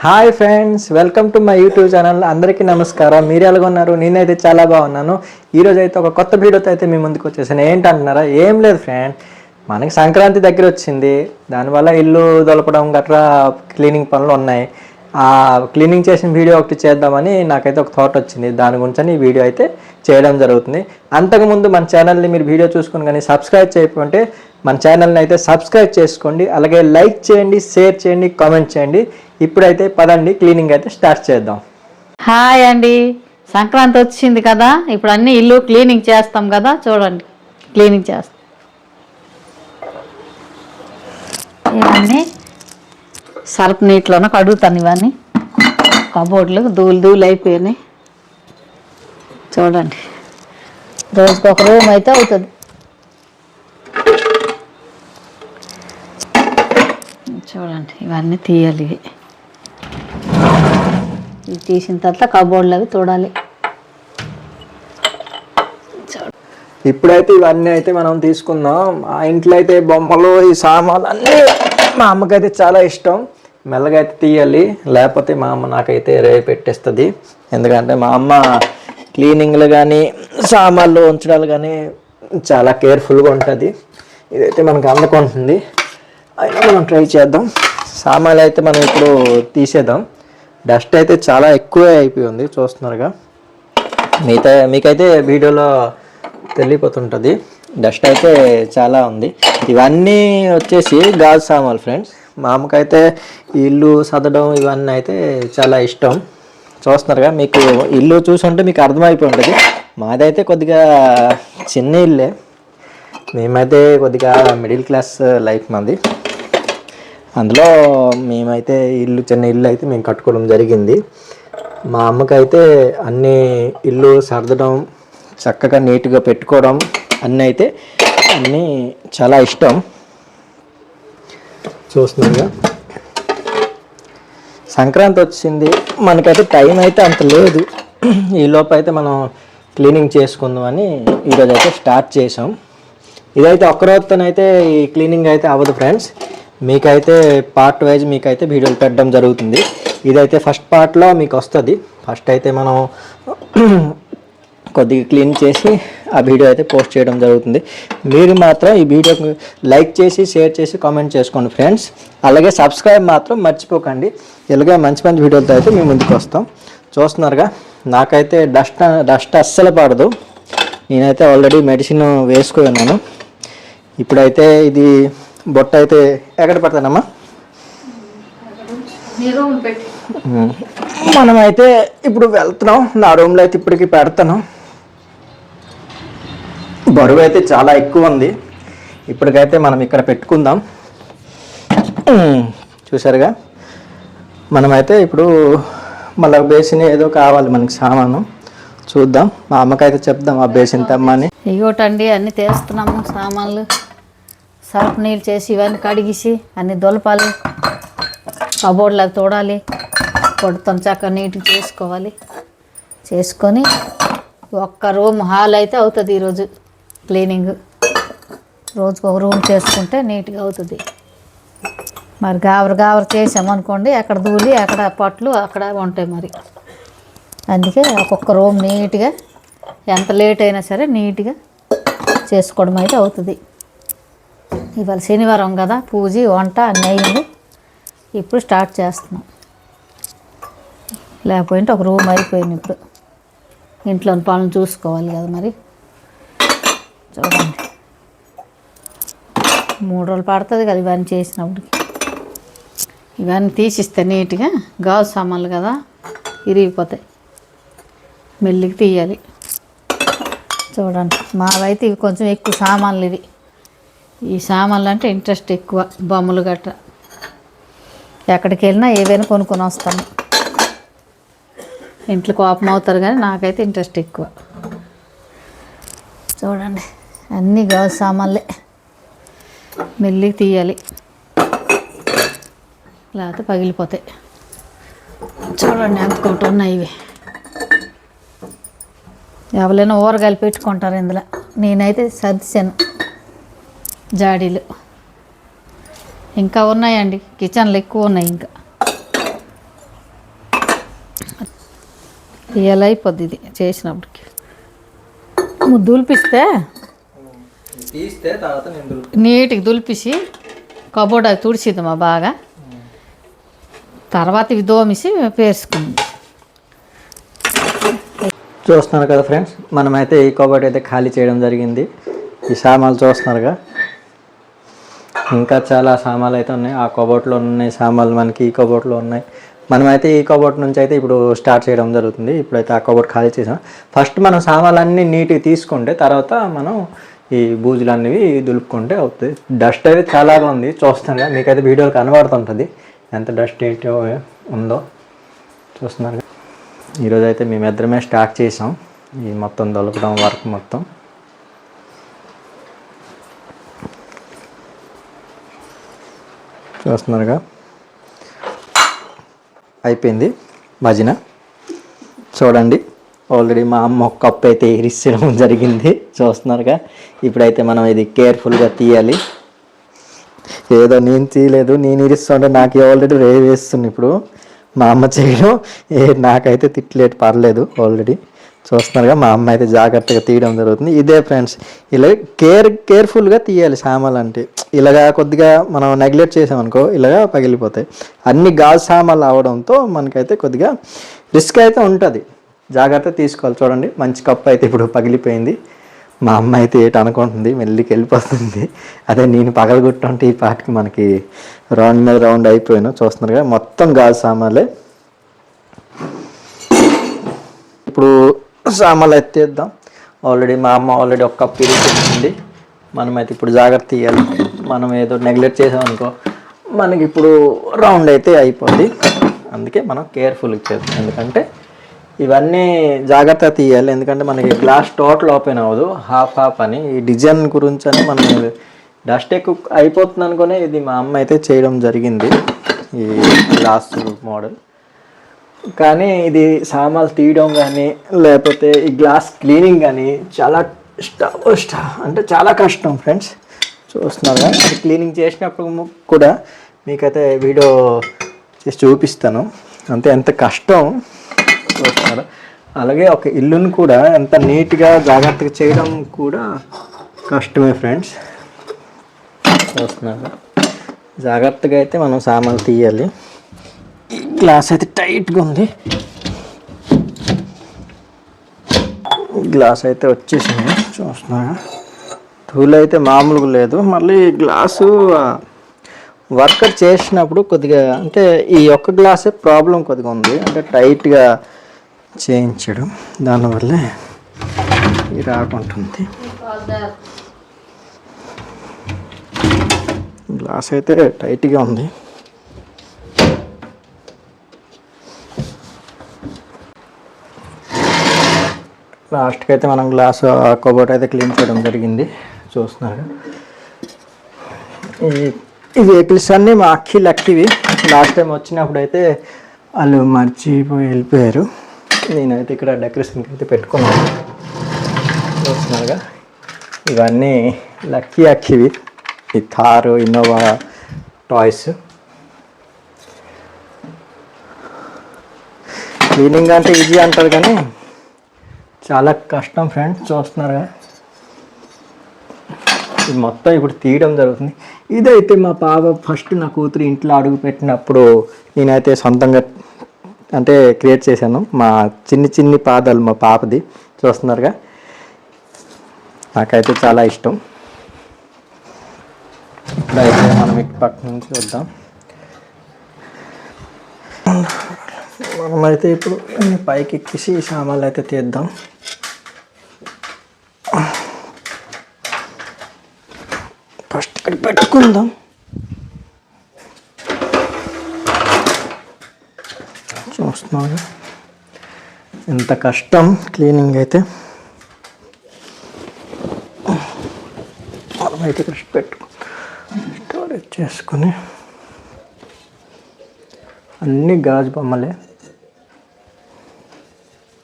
Hi friends, welcome to my YouTube channel. అందరికీ నమస్కారం. మీరు ఎలాగ ఉన్నారు? నేనైతే చాలా బాగున్నాను. ఈరోజు అయితే ఒక కొత్త వీడియోతో అయితే మీ ముందుకు వచ్చేసాను. ఏంటంటున్నారా? ఏం లేదు ఫ్రెండ్, మనకి సంక్రాంతి దగ్గర వచ్చింది. దానివల్ల ఇల్లు దొలపడం గట్రా క్లీనింగ్ పనులు ఉన్నాయి. ఆ క్లీనింగ్ చేసిన వీడియో ఒకటి చేద్దామని నాకైతే ఒక థాట్ వచ్చింది. దాని గురించి ఈ వీడియో అయితే చేయడం జరుగుతుంది. అంతకుముందు మన ఛానల్ని మీరు వీడియో చూసుకుని కానీ సబ్స్క్రైబ్ చేయకుంటే మన ఛానల్ని అయితే సబ్స్క్రైబ్ చేసుకోండి. అలాగే లైక్ చేయండి, షేర్ చేయండి, కామెంట్ చేయండి. ఇప్పుడైతే పదండి క్లీనింగ్ అయితే స్టార్ట్ చేద్దాం. హాయ్ అండి, సంక్రాంతి వచ్చింది కదా, ఇప్పుడు అన్ని ఇల్లు క్లీనింగ్ చేస్తాం కదా. చూడండి, క్లీనింగ్ చేస్తాం. ఇవన్నీ సర్ఫ్ నీటిలోనే కడుగుతాను. ఇవన్నీ కబోర్డ్లు ధూళి అయిపోయినాయి. చూడండి, రోజుకి ఒక రూమ్ అయితే అవుతుంది. చూడండి, ఇవన్నీ తీయాలి. ఇవి తీసిన తర్వాత కబోర్డ్లు అవి తోడాలి. ఇప్పుడైతే ఇవన్నీ అయితే మనం తీసుకుందాం. ఆ ఇంట్లో అయితే బొమ్మలు, ఈ సామాన్లు అన్నీ మా అమ్మకైతే చాలా ఇష్టం. మెల్లగా అయితే తీయాలి, లేకపోతే మా అమ్మ నాకైతే పెట్టేస్తుంది. ఎందుకంటే మా అమ్మ క్లీనింగ్లు కానీ సామాన్లు ఉంచడాలు కానీ చాలా కేర్ఫుల్గా ఉంటుంది. ఇదైతే మనకు అందుకుంటుంది. అయినా మనం ట్రై చేద్దాం. సామాన్లు అయితే మనం ఇప్పుడు తీసేద్దాం. డస్ట్ అయితే చాలా ఎక్కువ అయిపోయింది, చూస్తున్నారుగా. మీకైతే వీడియోలో తెలియపోతుంటుంది. డస్ట్ అయితే చాలా ఉంది. ఇవన్నీ వచ్చేసి గాజు సామాన్లు ఫ్రెండ్స్. మా అమ్మకైతే ఇల్లు సదడం ఇవన్నీ అయితే చాలా ఇష్టం. చూస్తున్నారుగా, మీకు ఇల్లు చూసుంటే మీకు అర్థమైపోయి ఉంటుంది. మాదైతే కొద్దిగా చిన్న ఇల్లే. మేమైతే కొద్దిగా మిడిల్ క్లాస్ లైఫ్ మాది. అందులో మేమైతే చిన్న ఇల్లు అయితే మేము కట్టుకోవడం జరిగింది. మా అమ్మకైతే అన్నీ ఇల్లు సర్దడం, చక్కగా నీట్గా పెట్టుకోవడం అన్నీ చాలా ఇష్టం. చూస్తున్నారుగా, సంక్రాంతి వచ్చింది, మనకైతే టైం అయితే అంత లేదు. ఈలోపు అయితే మనం క్లీనింగ్ చేసుకుందామని ఈరోజు అయితే స్టార్ట్ చేసాం. ఇదైతే ఒక్కరోజుతోనైతే ఈ క్లీనింగ్ అయితే అవ్వదు ఫ్రెండ్స్. మీకైతే పార్ట్ వైజ్ మీకైతే వీడియోలు పెట్టడం జరుగుతుంది. ఇదైతే ఫస్ట్ పార్ట్లో మీకు వస్తుంది. ఫస్ట్ అయితే మనం కొద్దిగా క్లీన్ చేసి ఆ వీడియో అయితే పోస్ట్ చేయడం జరుగుతుంది. మీరు మాత్రం ఈ వీడియోకి లైక్ చేసి, షేర్ చేసి, కామెంట్ చేసుకోండి ఫ్రెండ్స్. అలాగే సబ్స్క్రైబ్ మాత్రం మర్చిపోకండి. ఇలాగే మంచి మంచి వీడియోలతో అయితే మేము ముందుకు వస్తాం. చూస్తున్నారుగా, నాకైతే డస్ట్ అస్సలు పడదు. నేనైతే ఆల్రెడీ మెడిసిన్ వేసుకుని ఉన్నాను. ఇప్పుడైతే ఇది బొట్ట అయితే ఎక్కడ పెడతానమ్మా? మనమైతే ఇప్పుడు వెళ్తున్నాం. నా రూమ్లో అయితే ఇప్పటికి పెడతాను. బరువు అయితే చాలా ఎక్కువ ఉంది. ఇప్పటికైతే మనం ఇక్కడ పెట్టుకుందాం. చూసారుగా, మనమైతే ఇప్పుడు మళ్ళీ బేసిన్ ఏదో కావాలి మనకి సామాను. చూద్దాం. మా అమ్మకైతే చెప్దాం ఆ బేసిన్ తెమ్మని. ఇగోటండి, అన్నీ తీస్తున్నాము సామాన్లు. సర్ఫ్ నీళ్ళు చేసి ఇవన్నీ కడిగేసి అన్నీ దొలపాలి, కబోర్డ్లు అవి తోడాలి, పొడుతాం చక్కగా నీట్గా చేసుకోవాలి. చేసుకొని ఒక్క రూమ్ హాల్ అయితే అవుతుంది ఈరోజు క్లీనింగ్. రోజుకు ఒక రూమ్ చేసుకుంటే నీట్గా అవుతుంది. మరి గావర చేసామనుకోండి, అక్కడ ధూళి, అక్కడ పట్లు అక్కడ ఉంటాయి. మరి అందుకే ఒక్కొక్క రూమ్ నీట్గా, ఎంత లేట్ అయినా సరే నీట్గా చేసుకోవడం అయితే అవుతుంది. ఇవాళ శనివారం కదా, పూజ వంట అన్నీ అయింది. ఇప్పుడు స్టార్ట్ చేస్తున్నాం. లేకపోతే ఒక రూమ్ అయిపోయింది. ఇప్పుడు ఇంట్లోని పనులు చూసుకోవాలి కదా. మరి చూడండి, 3 రోజులు పడుతుంది కదా ఇవన్నీ చేసినప్పటికి. ఇవన్నీ తీసిస్తే నీట్గా, గాజు సామాన్లు కదా ఇరిగిపోతాయి, మెల్లికి తీయాలి. చూడండి, మావైతే ఇవి కొంచెం ఎక్కువ సామాన్లు. ఈ సామాన్లు అంటే ఇంట్రెస్ట్ ఎక్కువ. బొమ్మలు గట్రా ఎక్కడికి వెళ్ళినా ఏవైనా కొనుక్కొని వస్తాను. ఇంట్లో కోపం అవుతారు కానీ నాకైతే ఇంట్రెస్ట్ ఎక్కువ. చూడండి, అన్నీ గాజు సామాన్లే, మెల్లికి తీయాలి, లేకపోతే పగిలిపోతాయి. చూడండి ఎంత కొట్టు ఉన్నాయి ఇవి. ఎవరైనా ఊరగాయలు పెట్టుకుంటారు ఇందులో. నేనైతే సర్దిశాను జాడీలు. ఇంకా ఉన్నాయండి, కిచెన్లో ఎక్కువ ఉన్నాయి. ఇంకా ఇలా అయిపోద్ది ఇది చేసినప్పటికి. దులిపిస్తే తీస్తే తర్వాత నేను నీట్గా దులిపిసి కబోర్డ్ అది తుడిచిద్దామా బాగా, తర్వాత ఇవి దోమిసి పేర్చుకుంది. చూస్తున్నారు కదా ఫ్రెండ్స్, మనమైతే ఈ కబోర్డ్ అయితే ఖాళీ చేయడం జరిగింది. ఈ సామాన్లు చూస్తున్నారుగా, ఇంకా చాలా సామాన్లు అయితే ఉన్నాయి. ఆ కబోర్డ్లో ఉన్నాయి సామాన్లు, మనకి ఈ కబోర్డ్లో ఉన్నాయి. మనమైతే ఈ కబోర్డ్ నుంచి అయితే ఇప్పుడు స్టార్ట్ చేయడం జరుగుతుంది. ఇప్పుడైతే ఆ కబోర్డ్ ఖాళీ చేసాం. ఫస్ట్ మనం సామాన్లన్నీ నీట్గా తీసుకుంటే తర్వాత మనం ఈ బూజులు అనేవి దులుపుకుంటే అవుతుంది. డస్ట్ అయితే చాలాగా ఉంది, చూస్తున్నాగా మీకైతే వీడియోలు కనబడుతుంటుంది ఎంత డస్ట్ ఏంటో ఉందో. చూస్తున్నారు, ఈరోజు అయితే మేమిద్దరమే స్టార్ట్ చేసాం ఈ మొత్తం దొలపడం వర్క్ మొత్తం. చూస్తున్నారుగా, అయిపోయింది భజన. చూడండి, ఆల్రెడీ మా అమ్మ ఒక కప్పు అయితే ఇరిచ్చడం జరిగింది. చూస్తున్నారుగా, ఇప్పుడైతే మనం ఇది కేర్ఫుల్గా తీయాలి. ఏదో నేను తీయలేదు, నేను ఇరుస్తుంటే నాకు ఆల్రెడీ వేస్తుంది. ఇప్పుడు మా అమ్మ చేయడం నాకైతే తిట్టలేదు, పర్లేదు. ఆల్రెడీ చూస్తున్నారుగా, మా అమ్మ అయితే జాగ్రత్తగా తీయడం జరుగుతుంది. ఇదే ఫ్రెండ్స్, ఇలా కేర్ఫుల్గా తీయాలి సామాన్లు అంటే. ఇలాగా కొద్దిగా మనం నెగ్లెక్ట్ చేసామనుకో ఇలాగా పగిలిపోతాయి. అన్ని గాజు సామాన్లు అవడంతో మనకైతే కొద్దిగా రిస్క్ అయితే ఉంటుంది, జాగ్రత్త తీసుకోవాలి. చూడండి, మంచి కప్పు అయితే ఇప్పుడు పగిలిపోయింది. మా అమ్మ అయితే ఏటి అనుకుంటుంది, మెల్లికి వెళ్ళిపోతుంది. అదే నేను పగలగొట్టుంటే ఈ పాటికి మనకి రౌండ్ మీద రౌండ్ అయిపోయాను. చూస్తున్నారుగా, మొత్తం గాజు సామాన్లే. ఇప్పుడు సామాన్లు ఎత్తేద్దాం. ఆల్రెడీ మా అమ్మ ఆల్రెడీ ఒక కప్పు ఇరిచేసింది. మనమైతే ఇప్పుడు జాగ్రత్త తీయాలి. మనం ఏదో నెగ్లెక్ట్ చేసామనుకో మనకి ఇప్పుడు రౌండ్ అయితే అయిపోద్ది. అందుకే మనం కేర్ఫుల్గా చేద్దాం, ఎందుకంటే ఇవన్నీ జాగ్రత్త తీయాలి. ఎందుకంటే మనకి గ్లాస్ టోటల్ ఓపెన్ అవ్వదు, హాఫ్ హాఫ్ అని. ఈ డిజైన్ గురించి అని మనం డస్ట్ ఎక్కువ అయిపోతుంది అనుకునే ఇది మా అమ్మ అయితే చేయడం జరిగింది, ఈ గ్లాస్ మోడల్. కానీ ఇది సామాన్లు తీయడం కానీ లేకపోతే ఈ గ్లాస్ క్లీనింగ్ కానీ చాలా అంటే చాలా కష్టం ఫ్రెండ్స్. చూస్తున్నారుగా, అది క్లీనింగ్ చేసినప్పుడు కూడా మీకైతే వీడియో చేసి చూపిస్తాను అంతే, ఎంత కష్టం చూస్తున్నారు. అలాగే ఒక ఇల్లును కూడా ఎంత నీట్గా జాగ్రత్తగా చేయడం కూడా కష్టమే ఫ్రెండ్స్. చూస్తున్నారు, జాగ్రత్తగా అయితే మనం సామాన్లు తీయాలి. ఈ గ్లాస్ అయితే టైట్గా ఉంది, గ్లాస్ అయితే వచ్చేసింది. చూస్తున్నారు, టూల్ అయితే మామూలుగా లేదు. మళ్ళీ గ్లాసు వర్కర్ చేసినప్పుడు కొద్దిగా అంటే ఈ ఒక్క గ్లాసే ప్రాబ్లం కొద్దిగా ఉంది, అంటే టైట్గా చేయించడం, దానివల్లే ఇది రాకుంటుంది. గ్లాస్ అయితే టైట్గా ఉంది. లాస్ట్కి అయితే మనం గ్లాస్ కబోర్డ్ అయితే క్లీన్ చేయడం జరిగింది. చూస్తున్నారు, ఈ వెహికల్స్ అన్నీ మా అక్కి లక్కివి. లాస్ట్ టైం వచ్చినప్పుడు అయితే వాళ్ళు మర్చిపోయి వెళ్ళిపోయారు. నేనైతే ఇక్కడ డెకరేషన్కి అయితే పెట్టుకున్నాను. చూస్తున్నారుగా, ఇవన్నీ లక్కీ అక్కివి. ఈ థారు, ఇన్నోవా టాయ్స్. క్లీనింగ్ అంటే ఈజీ అంటారు కానీ చాలా కష్టం ఫ్రెండ్స్. చూస్తున్నారుగా, ఇది మొత్తం ఇప్పుడు తీయడం జరుగుతుంది. ఇదైతే మా పాప ఫస్ట్ నా కూతురు ఇంట్లో అడుగు పెట్టినప్పుడు నేనైతే సొంతంగా అంటే క్రియేట్ చేశాను. మా చిన్ని పాదాలు మా పాపది. చూస్తున్నారుగా, నాకైతే చాలా ఇష్టం. ఇప్పుడైతే మనం ఇటు పక్క నుంచి వద్దాం. మనమైతే ఇప్పుడు పైకి ఎక్కేసి ఈ సామాన్లు అయితే తీద్దాం. ఫస్ట్ ఇక్కడ పెట్టుకుందాం. చూస్తున్నాను, ఎంత కష్టం క్లీనింగ్ అయితే. మనమైతే ఇక్కడ స్టోరేజ్ చేసుకుని అన్ని గాజు బొమ్మలే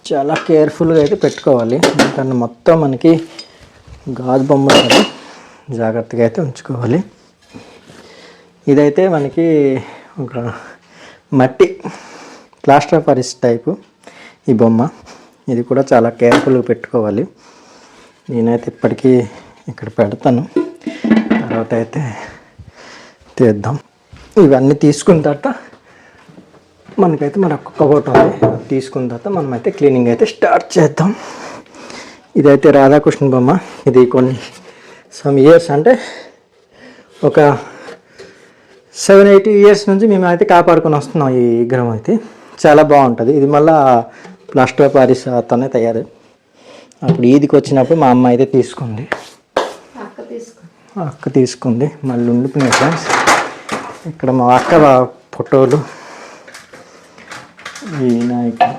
చాలా కేర్ఫుల్గా అయితే పెట్టుకోవాలి. ఎందుకంటే మొత్తం మనకి గాజు బొమ్మలు కదా, జాగ్రత్తగా అయితే ఉంచుకోవాలి. ఇదైతే మనకి ఒక మట్టి ప్లాస్టర్ ఆఫ్ పారిస్ టైపు. ఈ బొమ్మ ఇది కూడా చాలా కేర్ఫుల్గా పెట్టుకోవాలి. నేనైతే ఇప్పటికీ ఇక్కడ పెడతాను, తర్వాత అయితే తీద్దాం. ఇవన్నీ తీసుకున్న తర్వాత మనకైతే మరొక కబోర్డ్ ఉంది, తీసుకున్న తర్వాత మనమైతే క్లీనింగ్ అయితే స్టార్ట్ చేద్దాం. ఇదైతే రాధాకృష్ణ బొమ్మ. ఇది కొన్ని సమ్ ఇయర్స్ అంటే ఒక 7-8 ఇయర్స్ నుంచి మేము అయితే కాపాడుకొని వస్తున్నాం. ఈ విగ్రహం అయితే చాలా బాగుంటుంది. ఇది మళ్ళీ ప్లాస్టర్ ఆఫ్ పారిస్తోనే తయారు. అప్పుడు ఈదికి వచ్చినప్పుడు మా అమ్మ అయితే తీసుకుంది, అక్క తీసుకుంది. మళ్ళీ ఉండిపోయినాయి ఫ్రెండ్స్. ఇక్కడ మా అక్క ఫోటోలు, ఈ వినాయకుడు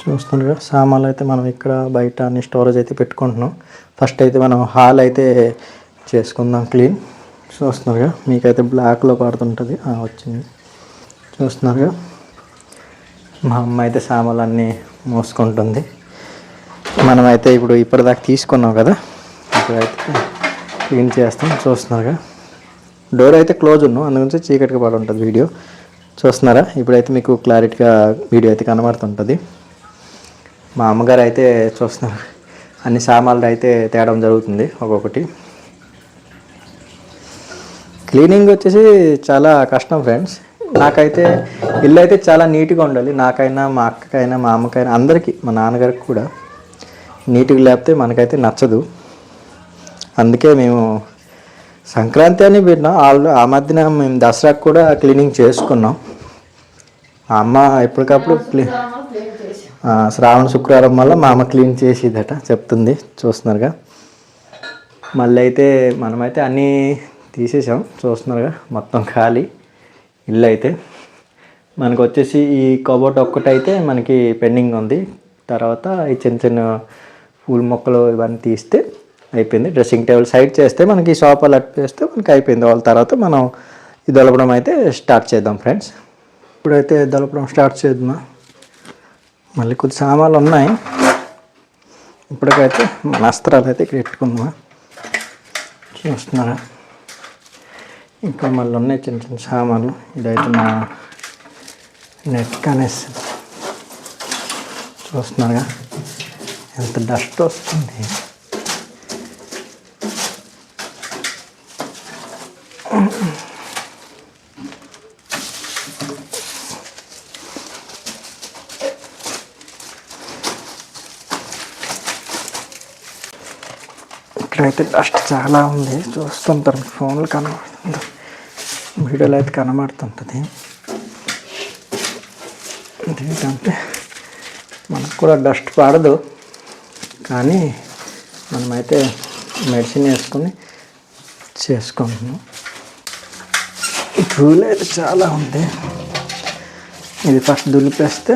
చూస్తున్నారుగా. సామాన్లు అయితే మనం ఇక్కడ బయట అన్ని స్టోరేజ్ అయితే పెట్టుకుంటున్నాం. ఫస్ట్ అయితే మనం హాల్ అయితే చేసుకుందాం క్లీన్. చూస్తున్నారుగా, మీకైతే బ్లాక్లో పడుతుంటుంది. వచ్చింది చూస్తున్నారుగా. మా అమ్మ అయితే సామాన్లు అన్నీ మోసుకుంటుంది. మనమైతే ఇప్పుడు ఇప్పటిదాకా తీసుకున్నాం కదా, ఇప్పుడైతే క్లీన్ చేస్తాం. చూస్తున్నారుగా, డోర్ అయితే క్లోజ్ ఉన్నాం, అందుగురించి చీకటిగా పడి ఉంటుంది వీడియో. చూస్తున్నారా, ఇప్పుడైతే మీకు క్లారిటీగా వీడియో అయితే కనబడుతుంటుంది. మా అమ్మగారు అయితే చూస్తున్నారు, అన్ని సామాన్లు అయితే తేవడం జరుగుతుంది ఒక్కొక్కటి. క్లీనింగ్ వచ్చేసి చాలా కష్టం ఫ్రెండ్స్. నాకైతే ఇల్లు అయితే చాలా నీట్గా ఉండాలి. నాకైనా, మా అక్కకైనా, మా అమ్మకైనా, అందరికీ, మా నాన్నగారికి కూడా నీట్గా లేకపోతే మనకైతే నచ్చదు. అందుకే మేము సంక్రాంతి అని పెట్టినాం. ఆ మధ్యన మేము దసరాకు కూడా క్లీనింగ్ చేసుకున్నాం. అమ్మ ఎప్పటికప్పుడు శ్రావణ శుక్రవారం వల్ల మా అమ్మ క్లీన్ చేసేదట చెప్తుంది. చూస్తున్నారుగా. మళ్ళీ అయితే మనమైతే అన్నీ తీసేసాం. చూస్తున్నారుగా, మొత్తం ఖాళీ ఇల్లు అయితే. మనకు వచ్చేసి ఈ కబోర్డ్ ఒక్కటైతే మనకి పెండింగ్ ఉంది. తర్వాత ఈ చిన్న చిన్న పూల మొక్కలు ఇవన్నీ తీస్తే అయిపోయింది. డ్రెస్సింగ్ టేబుల్ సైడ్ చేస్తే మనకి సోఫాలు అట్టేస్తే మనకి అయిపోయింది. వాళ్ళ తర్వాత మనం ఈ దొలపడం అయితే స్టార్ట్ చేద్దాం ఫ్రెండ్స్. ఇప్పుడైతే దొలపడం స్టార్ట్ చేద్దాం. మళ్ళీ కొద్ది సామాన్లు ఉన్నాయి. ఇప్పటికైతే మన అస్త్రాలు అయితే ఇక్కడ పెట్టుకుందామా. చూస్తున్నారా, ఇంకా మళ్ళీ ఉన్నాయి చిన్న చిన్న సామాన్లు. ఇదైతే మా నెట్ కనెక్షన్. చూస్తున్నారుగా, ఎంత డస్ట్ వస్తుంది. ఇక్కడైతే డస్ట్ చాలా ఉంది. చూస్తుంటారు, ఫోన్లు కనబడుతుంది, వీడియోలో అయితే కనబడుతుంటుంది. ఏంటంటే మనకు కూడా డస్ట్ పడదు, కానీ మనమైతే మెడిసిన్ వేసుకొని చేసుకుంటున్నాం. ధూళి అయితే చాలా ఉంది. ఇది ఫస్ట్ దులిపేస్తే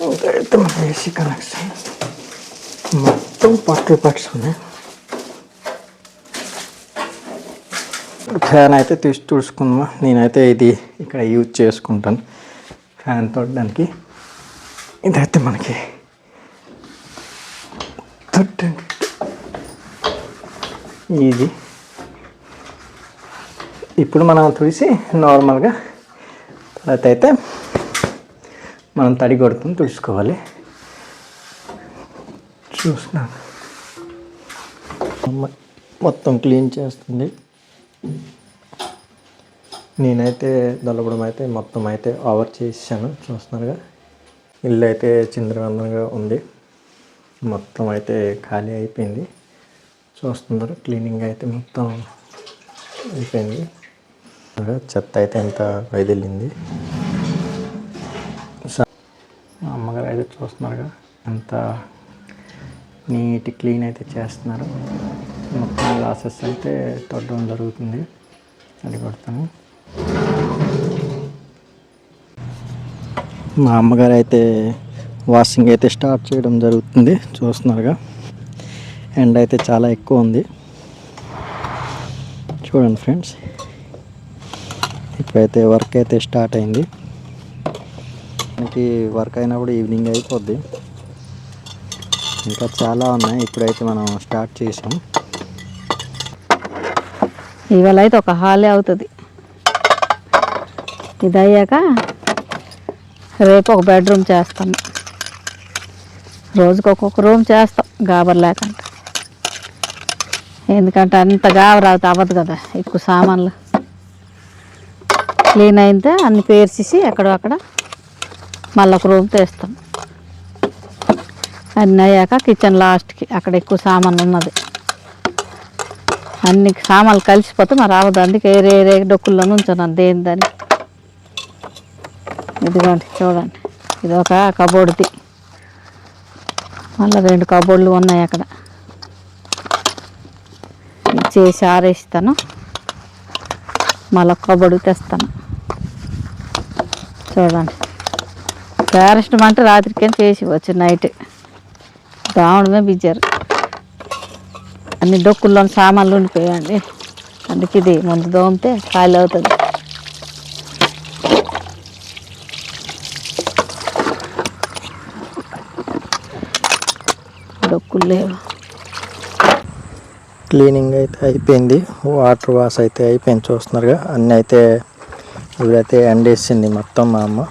ఇంకైతే మన ఏసీ కనెక్షన్ మొత్తం పట్స్ ఉన్నాయి. ఫ్యాన్ అయితే తీసి తుడుచుకుందామా. నేనైతే ఇది ఇక్కడ యూజ్ చేసుకుంటాను ఫ్యాన్ తొడడానికి. ఇదైతే మనకి ఇది ఇప్పుడు మనం తుడిసి నార్మల్గా తర్వాత అయితే మనం తడి కొడుతుంది తుడుచుకోవాలి. చూస్తున్నాను, మొత్తం క్లీన్ చేస్తుంది. నేనైతే దొలపడం అయితే మొత్తం అయితే ఓవర్ చేసాను. చూస్తున్నారుగా, ఇల్లు అయితే చిందరవందరగా ఉంది. మొత్తం అయితే ఖాళీ అయిపోయింది. చూస్తున్నారు, క్లీనింగ్ అయితే మొత్తం అయిపోయింది. చెత్త అయితే ఎంత వైదిల్లింది. మా అమ్మగారు అయితే చూస్తున్నారుగా, ఎంత నీట్ క్లీన్ అయితే చేస్తున్నారు. మొత్తం గ్లాసెస్ అయితే తొడడం జరుగుతుంది. అది కొడతాను. మా అమ్మగారు అయితే వాషింగ్ అయితే స్టార్ట్ చేయడం జరుగుతుంది. చూస్తున్నారుగా, ఎండ అయితే చాలా ఎక్కువ ఉంది. చూడండి ఫ్రెండ్స్, ఇప్పుడైతే వర్క్ అయితే స్టార్ట్ అయింది. మనకి వర్క్ అయినప్పుడు ఈవినింగ్ అయిపోద్ది. ఇంకా చాలా ఉన్నాయి. ఇప్పుడైతే మనం స్టార్ట్ చేసాం. ఇవాళ అయితే ఒక హాలే అవుతుంది. ఇది అయ్యాక రేపు ఒక బెడ్రూమ్ చేస్తాను. రోజుకి ఒక్కొక్క రూమ్ చేస్తాం గాబర్ లేకుండా. ఎందుకంటే అంత గాబరావుతా అవ్వదు కదా, ఎక్కువ సామాన్లు క్లీన్ అయితే అన్ని పేర్చేసి ఎక్కడో అక్కడ మళ్ళీ ఒక రూమ్ తీస్తాం. అన్నీ అయ్యాక కిచెన్ లాస్ట్కి అక్కడ ఎక్కువ సామాన్లు ఉన్నది. అన్ని సామాన్లు కలిసిపోతే మరి రావద్దు, అందుకే వేరే డొక్కుల్లో ఉంచున్నాను దేని దాన్ని. ఇదిగోండి చూడండి, ఇది ఒక కబోర్డ్ది, మళ్ళీ 2 కబోర్డులు ఉన్నాయి అక్కడ. చేసి ఆరేస్తాను, మళ్ళీ కబోర్డు తెస్తాను. చూడండి, పేరెస్టం అంటే రాత్రికేం చేసి వచ్చి నైట్ దావడమే బిజ్జారు. అన్ని డొక్కుల్లో సామాన్లు ఉండిపోయాయండి, అందుకే ఇది ముందు దోమితే ఖాళీ అవుతుంది. డొక్కులు లేవు. క్లీనింగ్ అయితే అయిపోయింది, వాటర్ వాష్ అయితే అయిపోయింది. చూస్తున్నారుగా అన్నీ అయితే ఇప్పుడైతే ఎండేసింది మొత్తం మా అమ్మ.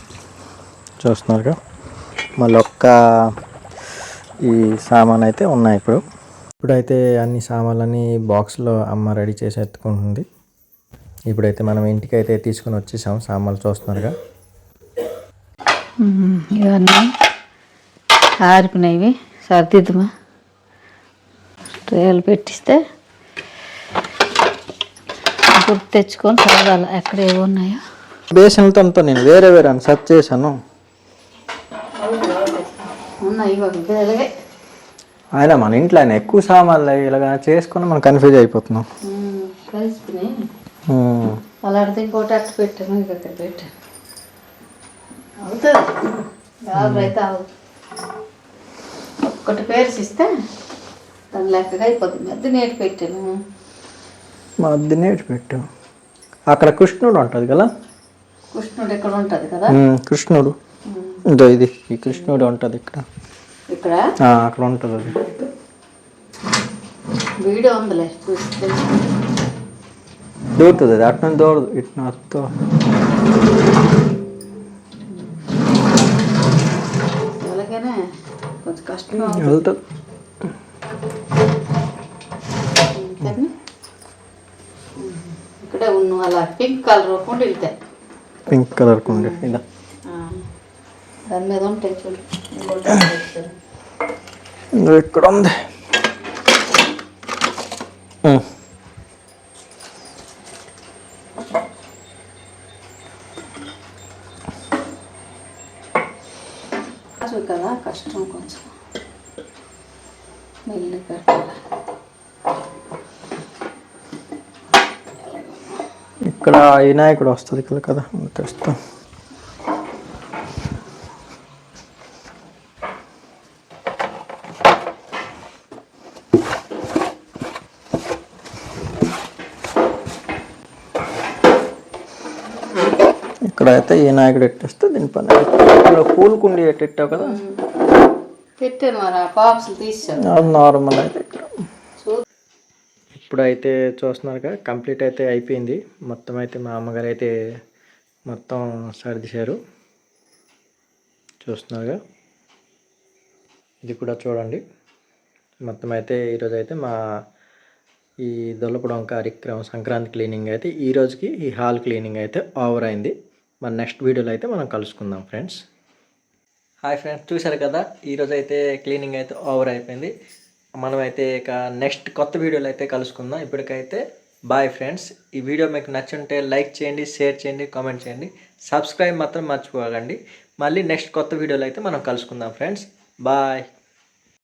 చూస్తున్నారుగా మళ్ళీ ఒక్క ఈ సామాన్ అయితే ఉన్నాయి. ఇప్పుడైతే అన్ని సామాన్లన్నీ బాక్స్లో అమ్మ రెడీ చేసి ఎత్తుకుంటుంది. ఇప్పుడైతే మనం ఇంటికి అయితే తీసుకొని వచ్చేసాం సామాన్లు. చూస్తున్నారుగా ఇవన్నీ ఆరిపోయినవి సర్దిద్దుమా, ట్రేలు పెట్టిస్తే గుర్తు తెచ్చుకొని చదవాలి ఎక్కడ ఏవి ఉన్నాయో. బేసన్లతో నేను వేరే అని సెర్చ్ చేశాను. ఉన్నాయి అలాగే. ఆయన మన ఇంట్లో ఆయన ఎక్కువ సామాన్లు ఇలాగ చేసుకుని మనం కన్ఫ్యూజ్ అయిపోతున్నాం. కలిసిపోయినాయి అలాంటిది ఇంకోటి అట్టు పెట్టాను, ఇది అక్కడ పెట్టాను. అవుతుంది గాబర్ అయితే అవుతుంది. ఒక్కటి పేర్చిస్తే దాని లెక్కగా అయిపోతుంది. మధ్య నేటి పెట్టాను, మధ్య నేటి పెట్టాను. అక్కడ కృష్ణుడు ఉంటుంది కదా, కృష్ణుడు ఇక్కడ ఉంటుంది కదా. కృష్ణుడు ఇదో ఇది ఈ కృష్ణుడు ఉంటుంది ఇక్కడ ఇక్కడ అక్కడ ఉంటుంది. అది వీడియో ఉందిలే చూస్తే దూరుతుంది. అది అట్లా దూరదు, ఇట్లా అత్తో ఎలాగైనా కొంచెం కష్టం వెళ్తుంది. ఇక్కడే ఉన్న అలా పింక్ కలర్ కుండి వెళ్తాయి. పింక్ కలర్ కుండి ఇలా దాని మీద ఉంటాయి చూడు. ఇక్కడ ఉంది. కదా కష్టం, కొంచెం మెల్లి పెట్టాలి. ఇక్కడ వినాయకుడు వస్తుంది ఇక్కడ కదా, తెస్తాం. ఇక్కడైతే ఈ నాయకుడు ఎట్టేస్తే దీని పని. ఇక్కడ పూల కుండి ఎట్టావు కదా, పెట్టాను మరి ఆ బాక్సులు తీసాను. అది నార్మల్ అయితే ఇక్కడ. ఇప్పుడైతే చూస్తున్నారుగా కంప్లీట్ అయితే అయిపోయింది మొత్తం. అయితే మా అమ్మగారు అయితే మొత్తం సర్దిశారు. చూస్తున్నారుగా ఇది కూడా చూడండి. మొత్తం అయితే ఈరోజు అయితే మా ఈ దొల్లపడం కార్యక్రమం సంక్రాంతి క్లీనింగ్ అయితే ఈ రోజుకి ఈ హాల్ క్లీనింగ్ అయితే ఓవర్ అయింది. మన నెక్స్ట్ వీడియోలో అయితే మనం కలుసుకుందాం ఫ్రెండ్స్. హాయ్ ఫ్రెండ్స్, చూశారు కదా ఈరోజు అయితే క్లీనింగ్ అయితే ఓవర్ అయిపోయింది. మనమైతే ఇక నెక్స్ట్ కొత్త వీడియోలో అయితే కలుసుకుందాం. ఇప్పటికైతే బాయ్ ఫ్రెండ్స్. ఈ వీడియో మీకు నచ్చుంటే లైక్ చేయండి, షేర్ చేయండి, కామెంట్ చేయండి, సబ్స్క్రైబ్ మాత్రం మర్చిపోకండి. మళ్ళీ నెక్స్ట్ కొత్త వీడియోలో అయితే మనం కలుసుకుందాం ఫ్రెండ్స్. బాయ్.